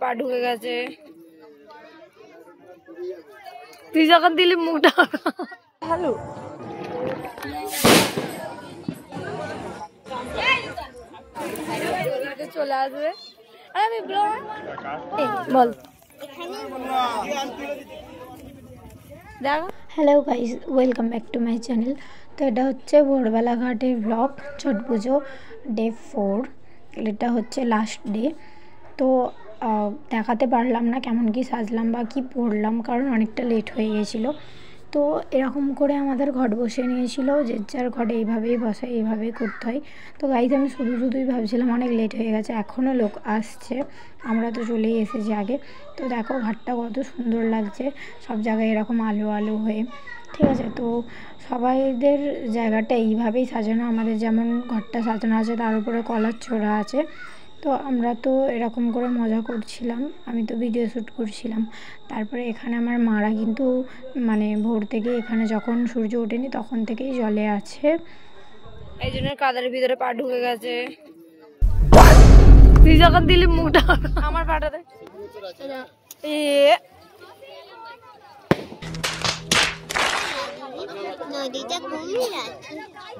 পা ঢুকে গেছে। তুই যখন দিলি মুখটা হ্যালো চলে আসবে। আমি বল hello guys, welcome back to my channel. তো এটা হচ্ছে ভোরবেলা ঘাটের ব্লগ, ছট পুজো ডে 4। এটা হচ্ছে লাস্ট ডে। তো দেখাতে পারলাম না কেমন কি সাজলাম বা কি পরলাম, কারণ অনেকটা লেট হয়ে গেছিলো। তো এরকম করে আমাদের ঘট বসে নিয়েছিল, যে যার ঘটে এইভাবেই বসে, এইভাবেই করতে হয়। তো গাইজ আমি শুধুই ভাবছিলাম অনেক লেট হয়ে গেছে, এখনও লোক আসছে, আমরা তো চলেই এসেছি আগে। তো দেখো ঘাটটা কত সুন্দর লাগছে, সব জায়গায় এরকম আলো আলো হয়ে, ঠিক আছে। তো সবাইদের জায়গাটা এইভাবেই সাজানো, আমাদের যেমন ঘরটা সাজানো আছে তার উপরে কলার ছোড়া আছে। তো আমরা তো এরকম করে মজা করছিলাম, আমি তো ভিডিও শ্যুট করছিলাম। তারপরে এখানে আমার মারা কিন্তু মানে ভোর থেকে এখানে যখন সূর্য ওঠেনি তখন থেকেই জলে আছে, এই জন্য কাদার ভিতরে পা ঢুকে গেছে। তুই যখন দিলি মুখটা আমার পাটাতে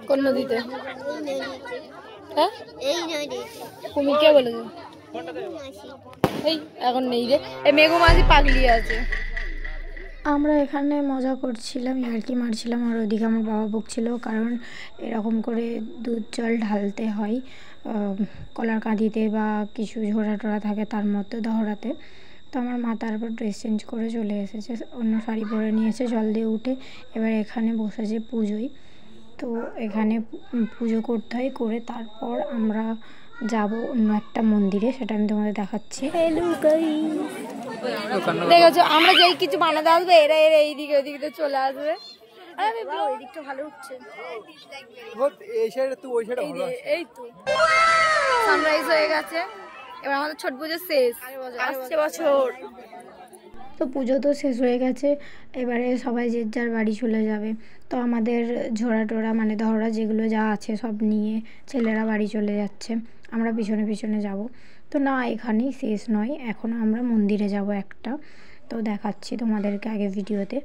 কোন নদীতে? হ্যাঁ কুমির কে বলেছে? এই এখন নেই রে, এই মেঘু মাঝি পাগলি আছে। আমরা এখানে মজা করছিলাম, ইয়ার্কি মারছিলাম, আর ওদিকে আমার বাবা বকছিল, কারণ এরকম করে দুধ জল ঢালতে হয় কলার কাঁদিতে বা কিছু ঝোড়া টোড়া থাকে তার মধ্যে দহরাতে। তো আমার মা তারপর ড্রেস চেঞ্জ করে চলে এসেছে, অন্য শাড়ি পরে নিয়েছে, জল দিয়ে উঠে এবার এখানে বসেছে পুজোয়। তো এখানে পুজো করতে হয়, করে তারপর আমরা যাব অন্য একটা মন্দিরে, সেটা আমি তোমাদের দেখাচ্ছি। দেখেছো আমরা যেই কিছু বানাতে আসবে এরা এইদিকে ওইদিকে চলে আসবে। এইদিকটা ভালো উঠছে, এই তো সানরাইজ হয়ে গেছে। এবার আমাদের ছট পুজো শেষ, আসছে বছর। তো পুজো তো শেষ হয়ে গেছে, এবারে সবাই যে যার বাড়ি চলে যাবে। তো আমাদের ঝোড়া টোড়া মানে দহরা যেগুলো যা আছে সব নিয়ে ছেলেরা বাড়ি চলে যাচ্ছে, আমরা পিছনে পিছনে যাব। তো না, এখানেই শেষ নয়, এখন আমরা মন্দিরে যাব একটা, তো দেখাচ্ছি তোমাদেরকে আগে ভিডিওতে।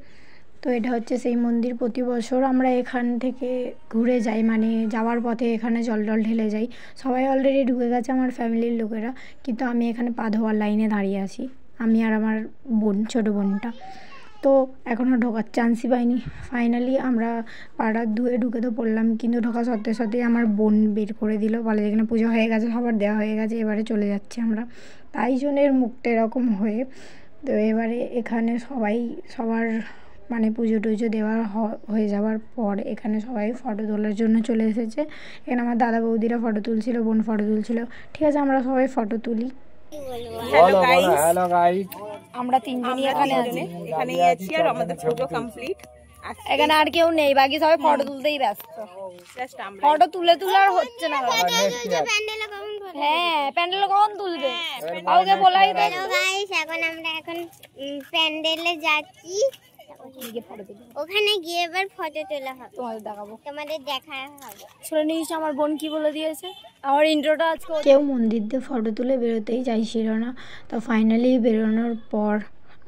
তো এটা হচ্ছে সেই মন্দির, প্রতি বছর আমরা এখান থেকে ঘুরে যাই, মানে যাওয়ার পথে এখানে জল টল ঢেলে যাই। সবাই অলরেডি ঢুকে গেছে আমার ফ্যামিলির লোকেরা, কিন্তু আমি এখানে পা ধোয়ার লাইনে দাঁড়িয়ে আছি, আমি আর আমার বোন, ছোটো বোনটা। তো এখনও ঢোকার চান্সই পাইনি। ফাইনালি আমরা পাড়ার ধুয়ে ঢুকে তো পড়লাম, কিন্তু ঢোকা সত্যি সত্যি আমার বোন বের করে দিল, বলে যেখানে পুজো হয়ে গেছে, সবার দেওয়া হয়ে গেছে, এবারে চলে যাচ্ছি আমরা। তাই জন্যের মুখটা এরকম হয়ে। তো এবারে এখানে সবাই সবার মানে পুজো টুজো দেওয়ার হয়ে যাওয়ার পর এখানে সবাই ফটো তোলার জন্য চলে এসেছে। এখানে আমার দাদা বৌদিরা ফটো তুলছিল, বোন ফটো তুলছিল, ঠিক আছে আমরা সবাই ফটো তুলি। হ্যালো গাইস, আমরা তিনজনই এখানে আছি আর আমাদের পুজো কমপ্লিট। এখানে আর কেউ নেই, বাকি সবাই ফটো তুলতেই ব্যস্ত। ফটো তুলে আর হচ্ছে না। হ্যাঁ প্যান্ডেল কখন তুলবে কাউকে বলাই তো। এখন আমরা প্যান্ডেলে যাচ্ছি, ওখানে গিয়ে এবার ফটো তোলা হবে, তোমাদের দেখা হবে। শুনে নিস আমার বোন কি বলে দিয়েছে, আমার ইন্ট্রোটা আজকে। কেউ মন্দির দিয়ে ফটো তুলে বেরোতেই চাইছিল না। তো ফাইনালি বেরোনোর পর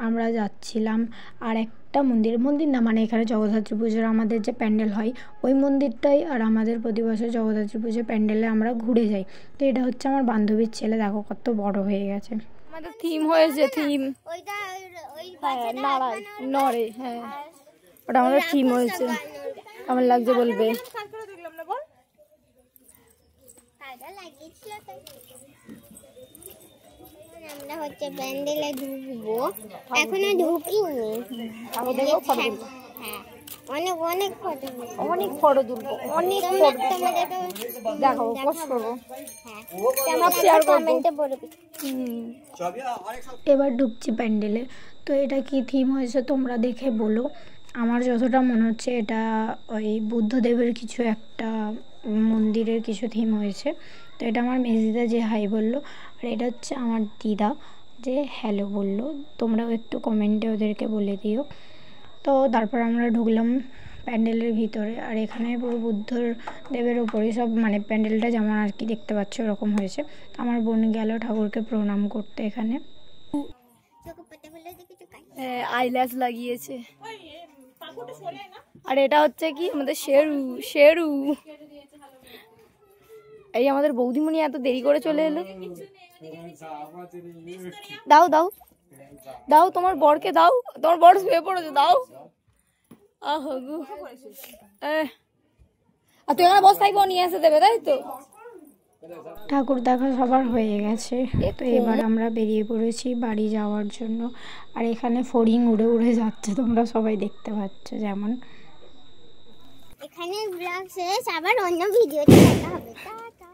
আমরা যাচ্ছিলাম আর একটা মন্দির না, মানে এখানে জগদ্ধাত্রী পুজোর আমাদের যে প্যান্ডেল হয় ওই মন্দিরটাই, আর আমাদের প্রতি বছর জগদ্ধাত্রী পুজোর প্যান্ডেলে আমরা ঘুরে যাই। তো এটা হচ্ছে আমার বান্ধবীর ছেলে, দেখো কত বড় হয়ে গেছে। আমাদের থিম হয়েছে, থিম নড়ে, হ্যাঁ ওটা আমাদের থিম হয়েছে, কেমন লাগছে বলবে। আমরা হচ্ছে প্যান্ডেলে ঢুকবো, এখনো ঢুকিনি। হ্যাঁ অনেক অনেক ফটো তুলবো, অনেক ফটো দেখাবো, পোস্ট করবো, কমেন্টে বলবি। এবার ঢুকছি প্যান্ডেলে। তো এটা কি থিম হয়েছে তোমরা দেখে বলো। আমার যতটা মনে হচ্ছে এটা ওই বুদ্ধদেবের কিছু একটা মন্দিরের কিছু থিম হয়েছে। তো এটা আমার মেজদিদা যে হাই বললো, আর এটা হচ্ছে আমার দিদা যে হ্যালো বললো। তোমরাও একটু কমেন্টে ওদেরকে বলে দিও। তো তারপর আমরা ঢুকলাম প্যান্ডেলের ভিতরে, আর এখানে পুরো বুদ্ধর দেবের ওপরেই সব, মানে প্যান্ডেলটা যেমন আর কি দেখতে পাচ্ছ ওরকম হয়েছে। আমার বোন গেল ঠাকুরকে প্রণাম করতে এখানে। চোখে পাতা হলো দেখেছো কাজ আইল্যাশ লাগিয়েছে। আর এটা হচ্ছে কি আমাদের শেরু শেরু। এই আমাদের বৌদিমণি এত দেরি করে চলে এলো। দাও দাও দাও তোমার বরকে দাও, তোমার বর শুয়ে পড়েছে, দাও। আহগু আর তুই এখানে বস থাকবো, নিয়ে এসে দেবে, তাই তো? ঠাকুর দেখা সবার হয়ে গেছে, তো এবার আমরা বেরিয়ে পড়েছি বাড়ি যাওয়ার জন্য। আর এখানে ফড়িং উড়ে উড়ে যাচ্ছে, তোমরা সবাই দেখতে পাচ্ছ। যেমন এখানে ব্লগ শেষ, আবার অন্য ভিডিওতে দেখা হবে। টাটা।